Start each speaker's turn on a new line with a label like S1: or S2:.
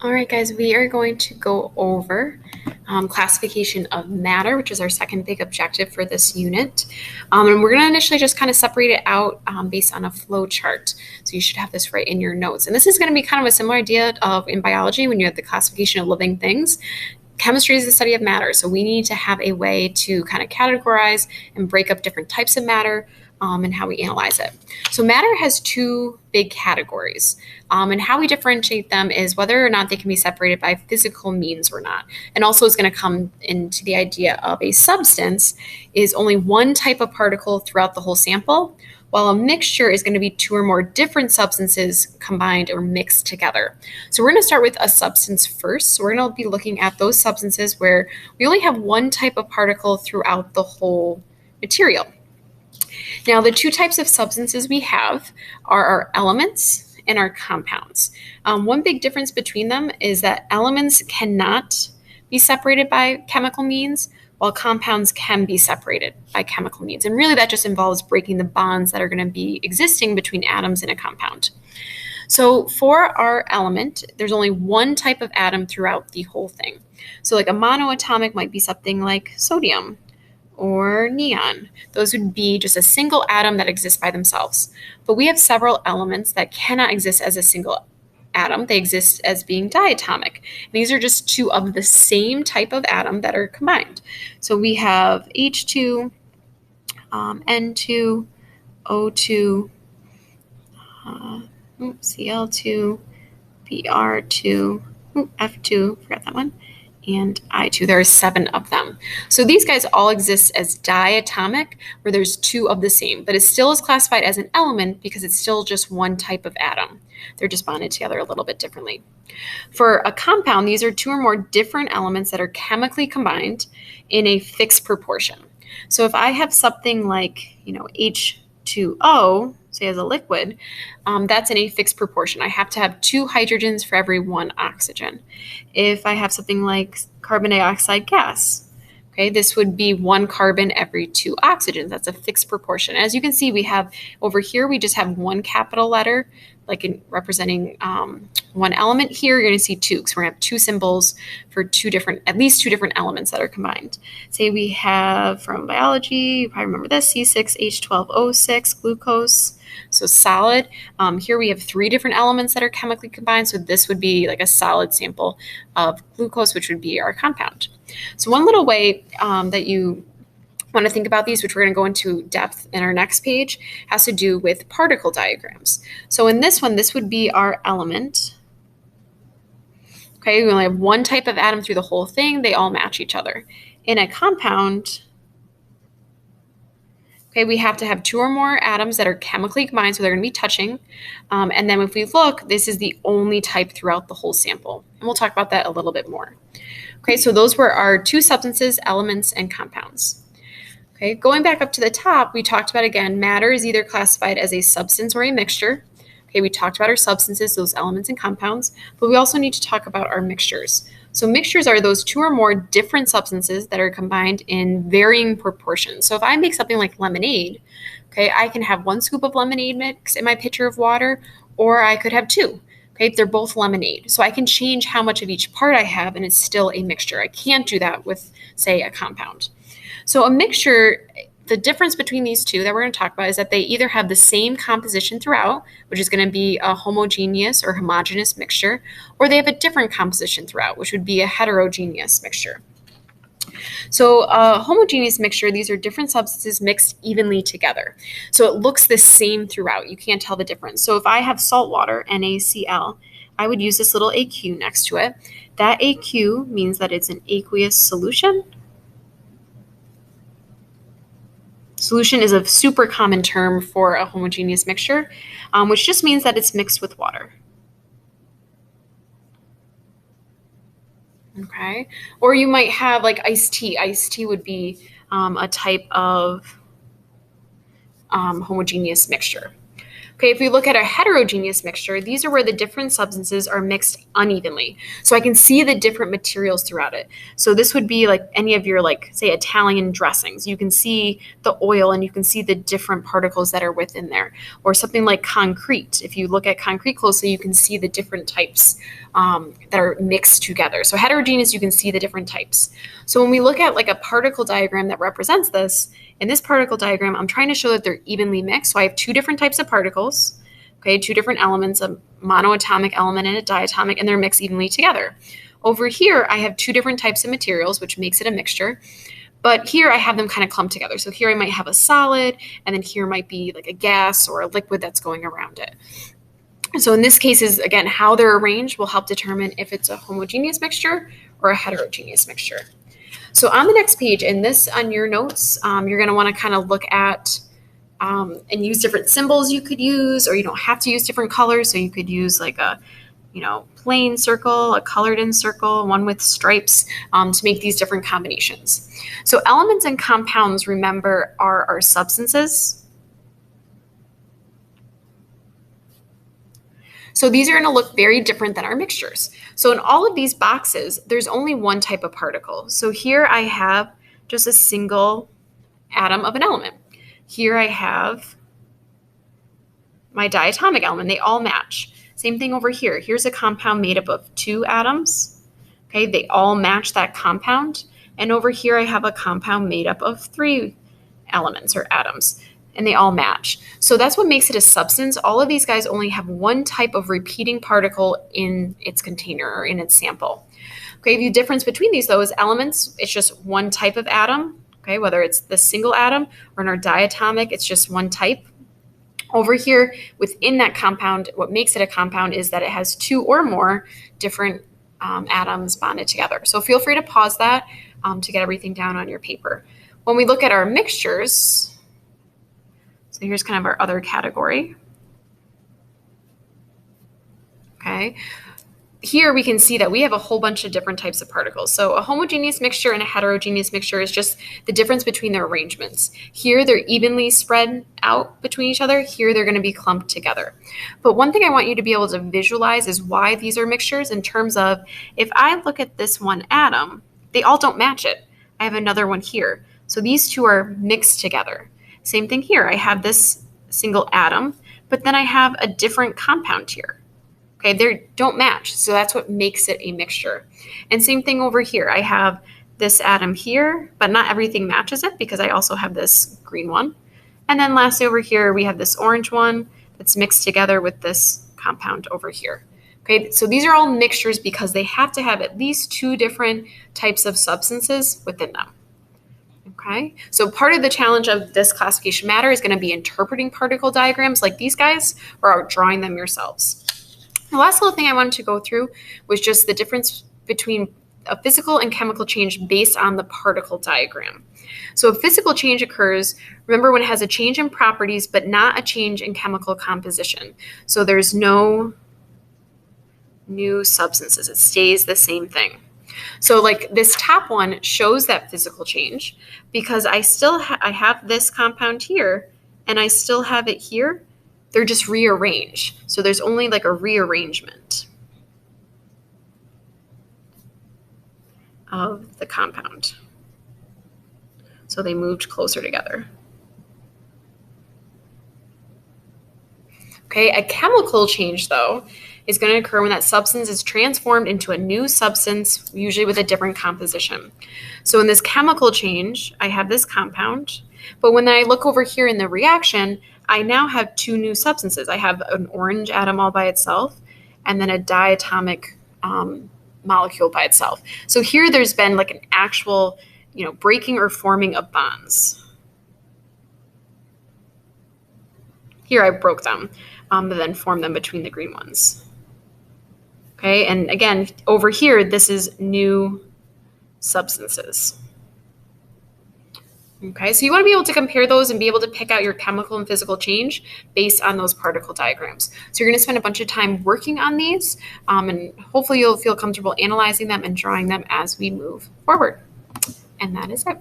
S1: All right, guys, we are going to go over classification of matter, which is our second big objective for this unit. And we're going to initially just kind of separate it out based on a flow chart. So you should have this right in your notes. And this is going to be kind of a similar idea of in biology when you have the classification of living things. Chemistry is the study of matter, so we need to have a way to kind of categorize and break up different types of matter and how we analyze it. So matter has two big categories, and how we differentiate them is whether or not they can be separated by physical means or not. And also is going to come into the idea of a substance is only one type of particle throughout the whole sample, while a mixture is going to be two or more different substances combined or mixed together. So we're going to start with a substance first. So we're going to be looking at those substances where we only have one type of particle throughout the whole material. Now, the two types of substances we have are our elements and our compounds. One big difference between them is that elements cannot be separated by chemical means, while compounds can be separated by chemical means. And really that just involves breaking the bonds that are going to be existing between atoms in a compound. So for our element, there's only one type of atom throughout the whole thing. So like a monoatomic might be something like sodium or neon. Those would be just a single atom that exists by themselves. But we have several elements that cannot exist as a single atom. They exist as being diatomic. And these are just two of the same type of atom that are combined. So we have H2, N2, O2, Cl2, Br2, F2, forgot that one, and I2. There are 7 of them. So these guys all exist as diatomic, where there's 2 of the same, but it still is classified as an element because it's still just one type of atom. They're just bonded together a little bit differently. For a compound, these are 2 or more different elements that are chemically combined in a fixed proportion. So if I have something like, H2O, say as a liquid, that's in a fixed proportion. I have to have 2 hydrogens for every 1 oxygen. If I have something like carbon dioxide gas, okay, this would be 1 carbon every 2 oxygens. That's a fixed proportion. As you can see, we have over here, we just have 1 capital letter, like representing 1 element. Here, you're going to see 2, because we're going to have 2 symbols for at least two different elements that are combined. Say we have from biology, you probably remember this, C6H12O6, glucose. So solid. Here we have 3 different elements that are chemically combined. So this would be like a solid sample of glucose, which would be our compound. So one little way that you want to think about these, which we're going to go into depth in our next page, has to do with particle diagrams. So in this one, this would be our element. Okay, we only have 1 type of atom through the whole thing. They all match each other. In a compound, okay, we have to have 2 or more atoms that are chemically combined, so they're going to be touching. And then if we look, this is the only type throughout the whole sample. And we'll talk about that a little bit more. Okay, so those were our 2 substances, elements, and compounds. Okay, going back up to the top, we talked about, again, matter is either classified as a substance or a mixture. Okay, we talked about our substances, those elements and compounds, but we also need to talk about our mixtures. So mixtures are those 2 or more different substances that are combined in varying proportions. So if I make something like lemonade, okay, I can have 1 scoop of lemonade mix in my pitcher of water, or I could have 2. Okay, they're both lemonade. So I can change how much of each part I have, and it's still a mixture. I can't do that with, say, a compound. So a mixture, the difference between these two that we're going to talk about is that they either have the same composition throughout, which is going to be a homogeneous or homogeneous mixture, or they have a different composition throughout, which would be a heterogeneous mixture. So a homogeneous mixture, these are different substances mixed evenly together. So it looks the same throughout. You can't tell the difference. So if I have salt water, NaCl, I would use this little AQ next to it. That AQ means that it's an aqueous solution. Solution is a super common term for a homogeneous mixture, which just means that it's mixed with water. Okay, or you might have like iced tea. Iced tea would be a type of homogeneous mixture. Okay, if we look at a heterogeneous mixture, these are where the different substances are mixed unevenly. So I can see the different materials throughout it. So this would be like any of your, like, say, Italian dressings. You can see the oil and you can see the different particles that are within there. Or something like concrete. If you look at concrete closely, you can see the different types that are mixed together. So heterogeneous, you can see the different types. So when we look at like a particle diagram that represents this, in this particle diagram, I'm trying to show that they're evenly mixed. So I have two different types of particles, okay, two different elements, a monoatomic element and a diatomic, and they're mixed evenly together. Over here, I have two different types of materials, which makes it a mixture. But here I have them kind of clumped together. So here I might have a solid, and then here might be like a gas or a liquid that's going around it. So in this case, is again, how they're arranged will help determine if it's a homogeneous mixture or a heterogeneous mixture. So on the next page, and this on your notes, you're going to want to kind of look at and use different symbols you could use, or you don't have to use different colors. So you could use like a, plain circle, a colored in circle, one with stripes to make these different combinations. So elements and compounds, remember, are our substances. So these are going to look very different than our mixtures. So in all of these boxes, there's only one type of particle. So here I have just a single atom of an element. Here I have my diatomic element. They all match. Same thing over here. Here's a compound made up of two atoms. Okay, they all match that compound. And over here I have a compound made up of three elements or atoms, and they all match. So that's what makes it a substance. All of these guys only have one type of repeating particle in its container or in its sample. Okay, the difference between these, though, is elements, it's just one type of atom. Okay, whether it's the single atom or in our diatomic, it's just one type. Over here, within that compound, what makes it a compound is that it has two or more different atoms bonded together. So feel free to pause that to get everything down on your paper. When we look at our mixtures, so here's kind of our other category. Okay. Here we can see that we have a whole bunch of different types of particles. So a homogeneous mixture and a heterogeneous mixture is just the difference between their arrangements. Here they're evenly spread out between each other. Here they're going to be clumped together. But one thing I want you to be able to visualize is why these are mixtures in terms of, if I look at this one atom, they all don't match it. I have another one here. So these two are mixed together. Same thing here. I have this single atom, but then I have a different compound here. Okay, they don't match. So that's what makes it a mixture. And same thing over here. I have this atom here, but not everything matches it because I also have this green one. And then lastly over here, we have this orange one that's mixed together with this compound over here. Okay, so these are all mixtures because they have to have at least two different types of substances within them. Okay, so part of the challenge of this classification matter is going to be interpreting particle diagrams like these guys, or drawing them yourselves. The last little thing I wanted to go through was just the difference between a physical and chemical change based on the particle diagram. So a physical change occurs, remember, when it has a change in properties but not a change in chemical composition. So there's no new substances. It stays the same thing. So like this top one shows that physical change because I still I have this compound here and I still have it here. They're just rearranged. So there's only like a rearrangement of the compound. So they moved closer together. Okay, a chemical change, though, is going to occur when that substance is transformed into a new substance, usually with a different composition. So in this chemical change, I have this compound, but when I look over here in the reaction, I now have two new substances. I have an orange atom all by itself, and then a diatomic molecule by itself. So here there's been like an actual, breaking or forming of bonds. Here I broke them, but then formed them between the green ones. Okay, and again, over here, this is new substances. Okay, so you want to be able to compare those and be able to pick out your chemical and physical change based on those particle diagrams. So you're going to spend a bunch of time working on these, and hopefully you'll feel comfortable analyzing them and drawing them as we move forward. And that is it.